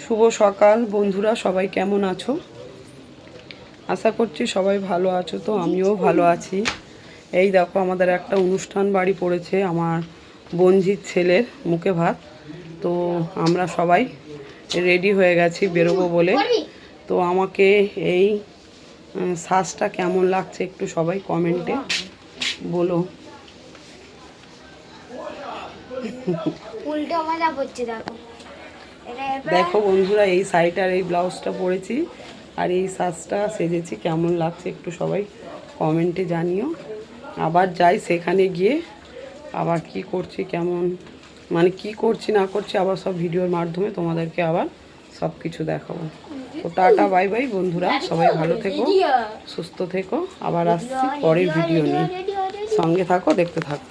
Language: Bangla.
শুভ সকাল বন্ধুরা, সবাই কেমন আছো? আশা করছি সবাই ভালো আছো। তো আমিও ভালো আছি। এই দেখো, আমাদের একটা অনুষ্ঠান বাড়ি পড়েছে আমার বোনঝির ছেলের মুখে ভাত। তো আমরা সবাই রেডি হয়ে গেছি বেরোবো বলে। তো আমাকে এই সাজটা কেমন লাগছে একটু সবাই কমেন্টে বলো। উল্টো মজা করছে দেখো। দেখো বন্ধুরা, এই শাড়িটার এই ব্লাউজটা পরেছি আর এই সাজটা সেজেছি, কেমন লাগছে একটু সবাই কমেন্টে জানিও। আবার যাই সেখানে গিয়ে আবার কি করছি, কেমন মানে কি করছি না করছি আবার সব ভিডিওর মাধ্যমে তোমাদেরকে আবার সব কিছু দেখাবো। তো টাটা বাই বাই বন্ধুরা, সবাই ভালো থেকো, সুস্থ থেকো। আবার আসছি পরের ভিডিও নিয়ে, সঙ্গে থাকো, দেখতে থাকো।